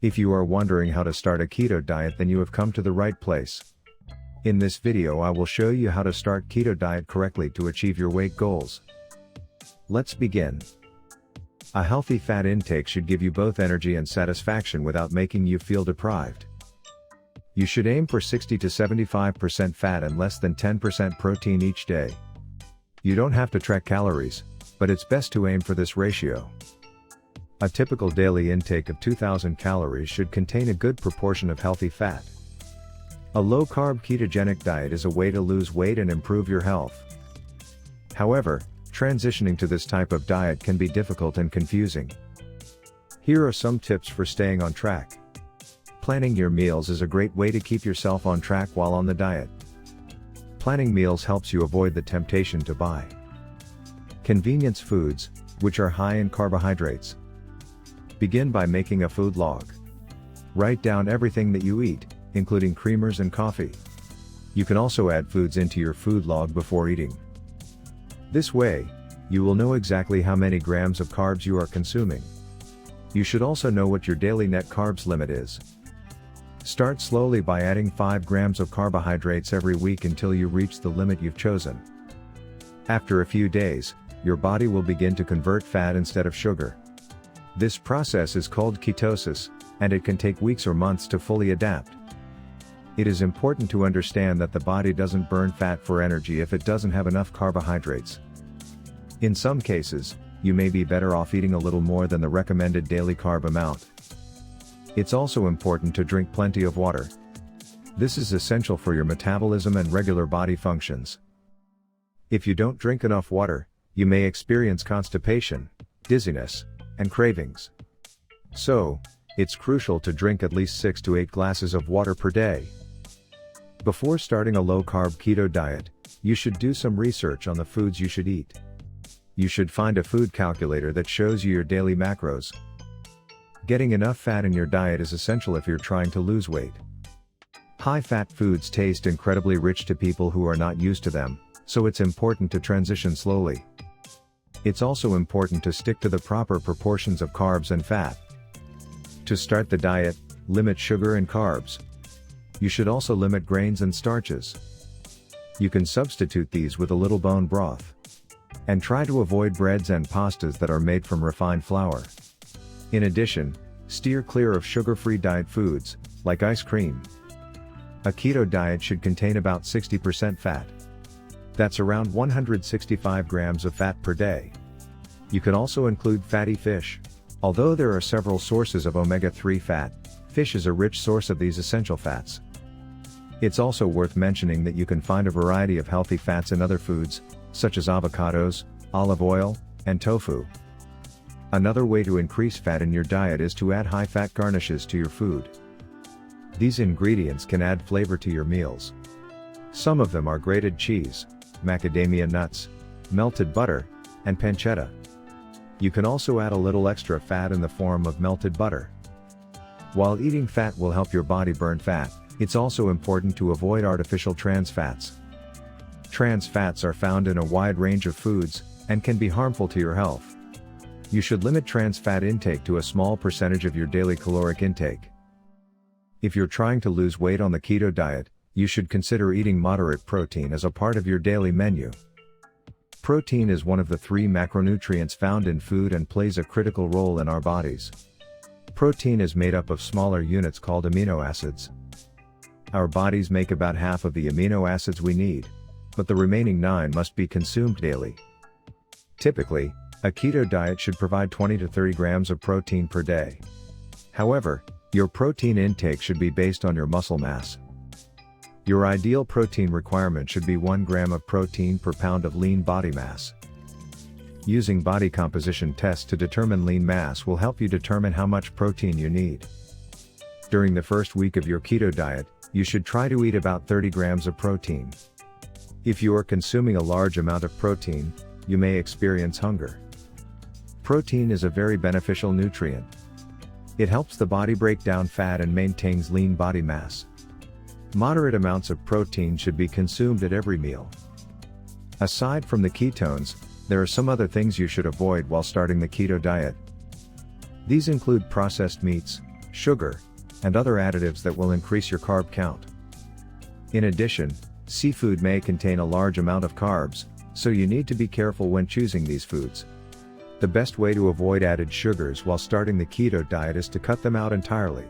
If you are wondering how to start a keto diet, then you have come to the right place. In this video I will show you how to start keto diet correctly to achieve your weight goals. Let's begin. A healthy fat intake should give you both energy and satisfaction without making you feel deprived. You should aim for 60 to 75% fat and less than 10% protein each day. You don't have to track calories, but it's best to aim for this ratio. A typical daily intake of 2,000 calories should contain a good proportion of healthy fat. A low-carb ketogenic diet is a way to lose weight and improve your health. However, transitioning to this type of diet can be difficult and confusing. Here are some tips for staying on track. Planning your meals is a great way to keep yourself on track while on the diet. Planning meals helps you avoid the temptation to buy convenience foods, which are high in carbohydrates. Begin by making a food log. Write down everything that you eat, including creamers and coffee. You can also add foods into your food log before eating. This way, you will know exactly how many grams of carbs you are consuming. You should also know what your daily net carbs limit is. Start slowly by adding 5 grams of carbohydrates every week until you reach the limit you've chosen. After a few days, your body will begin to convert fat instead of sugar. This process is called ketosis, and it can take weeks or months to fully adapt. It is important to understand that the body doesn't burn fat for energy if it doesn't have enough carbohydrates. In some cases, you may be better off eating a little more than the recommended daily carb amount. It's also important to drink plenty of water. This is essential for your metabolism and regular body functions. If you don't drink enough water, you may experience constipation, dizziness, and cravings. So, it's crucial to drink at least 6 to 8 glasses of water per day. Before starting a low-carb keto diet, you should do some research on the foods you should eat. You should find a food calculator that shows you your daily macros. Getting enough fat in your diet is essential if you're trying to lose weight. High-fat foods taste incredibly rich to people who are not used to them, so it's important to transition slowly. It's also important to stick to the proper proportions of carbs and fat. To start the diet, limit sugar and carbs. You should also limit grains and starches. You can substitute these with a little bone broth. And try to avoid breads and pastas that are made from refined flour. In addition, steer clear of sugar-free diet foods, like ice cream. A keto diet should contain about 60% fat. That's around 165 grams of fat per day. You can also include fatty fish. Although there are several sources of omega-3 fat, fish is a rich source of these essential fats. It's also worth mentioning that you can find a variety of healthy fats in other foods, such as avocados, olive oil, and tofu. Another way to increase fat in your diet is to add high-fat garnishes to your food. These ingredients can add flavor to your meals. Some of them are grated cheese, macadamia nuts, melted butter, and pancetta. You can also add a little extra fat in the form of melted butter. While eating fat will help your body burn fat, it's also important to avoid artificial trans fats. Trans fats are found in a wide range of foods, and can be harmful to your health. You should limit trans fat intake to a small percentage of your daily caloric intake. If you're trying to lose weight on the keto diet, you should consider eating moderate protein as a part of your daily menu. Protein is one of the 3 macronutrients found in food and plays a critical role in our bodies. Protein is made up of smaller units called amino acids. Our bodies make about half of the amino acids we need, but the remaining 9 must be consumed daily. Typically, a keto diet should provide 20 to 30 grams of protein per day. However, your protein intake should be based on your muscle mass. Your ideal protein requirement should be 1 gram of protein per pound of lean body mass. Using body composition tests to determine lean mass will help you determine how much protein you need. During the first week of your keto diet, you should try to eat about 30 grams of protein. If you are consuming a large amount of protein, you may experience hunger. Protein is a very beneficial nutrient. It helps the body break down fat and maintains lean body mass. Moderate amounts of protein should be consumed at every meal. Aside from the ketones, there are some other things you should avoid while starting the keto diet. These include processed meats, sugar, and other additives that will increase your carb count. In addition, seafood may contain a large amount of carbs, so you need to be careful when choosing these foods. The best way to avoid added sugars while starting the keto diet is to cut them out entirely.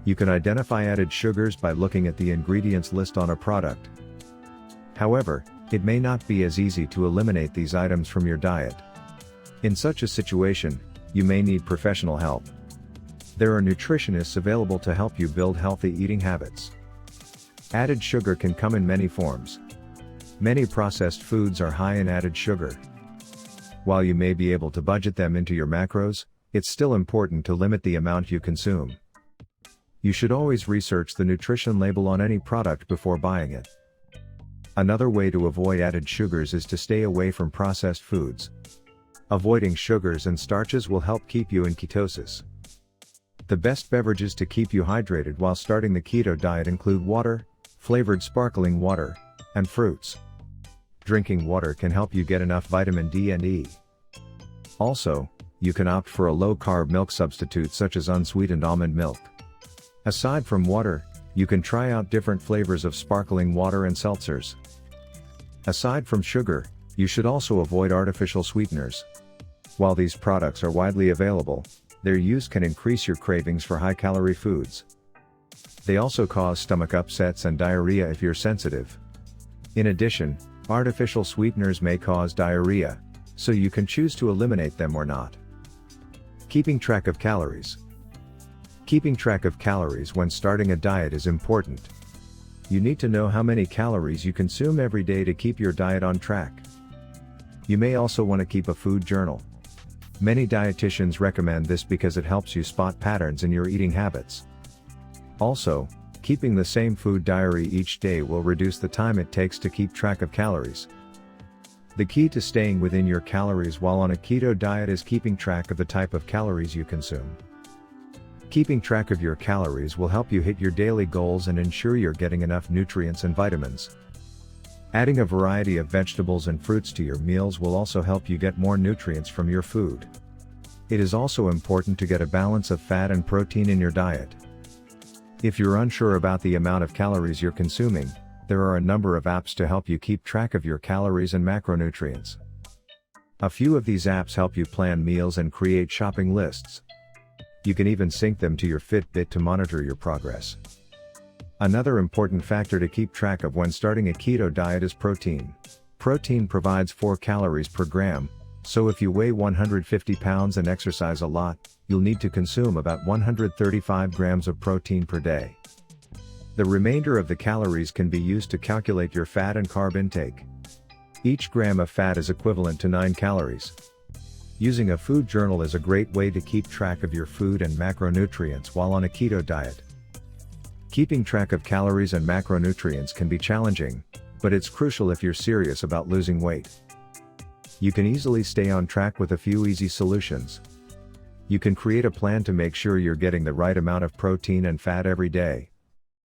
You can identify added sugars by looking at the ingredients list on a product. However, it may not be as easy to eliminate these items from your diet. In such a situation, you may need professional help. There are nutritionists available to help you build healthy eating habits. Added sugar can come in many forms. Many processed foods are high in added sugar. While you may be able to budget them into your macros, it's still important to limit the amount you consume. You should always research the nutrition label on any product before buying it. Another way to avoid added sugars is to stay away from processed foods. Avoiding sugars and starches will help keep you in ketosis. The best beverages to keep you hydrated while starting the keto diet include water, flavored sparkling water, and fruits. Drinking water can help you get enough vitamin D and E. Also, you can opt for a low-carb milk substitute such as unsweetened almond milk. Aside from water, you can try out different flavors of sparkling water and seltzers. Aside from sugar, you should also avoid artificial sweeteners. While these products are widely available, their use can increase your cravings for high-calorie foods. They also cause stomach upsets and diarrhea if you're sensitive. In addition, artificial sweeteners may cause diarrhea, so you can choose to eliminate them or not. Keeping track of calories. Keeping track of calories when starting a diet is important. You need to know how many calories you consume every day to keep your diet on track. You may also want to keep a food journal. Many dietitians recommend this because it helps you spot patterns in your eating habits. Also, keeping the same food diary each day will reduce the time it takes to keep track of calories. The key to staying within your calories while on a keto diet is keeping track of the type of calories you consume. Keeping track of your calories will help you hit your daily goals and ensure you're getting enough nutrients and vitamins. Adding a variety of vegetables and fruits to your meals will also help you get more nutrients from your food. It is also important to get a balance of fat and protein in your diet. If you're unsure about the amount of calories you're consuming, there are a number of apps to help you keep track of your calories and macronutrients. A few of these apps help you plan meals and create shopping lists. You can even sync them to your Fitbit to monitor your progress. Another important factor to keep track of when starting a keto diet is protein. Protein provides 4 calories per gram, so if you weigh 150 pounds and exercise a lot, you'll need to consume about 135 grams of protein per day. The remainder of the calories can be used to calculate your fat and carb intake. Each gram of fat is equivalent to 9 calories. Using a food journal is a great way to keep track of your food and macronutrients while on a keto diet. Keeping track of calories and macronutrients can be challenging, but it's crucial if you're serious about losing weight. You can easily stay on track with a few easy solutions. You can create a plan to make sure you're getting the right amount of protein and fat every day.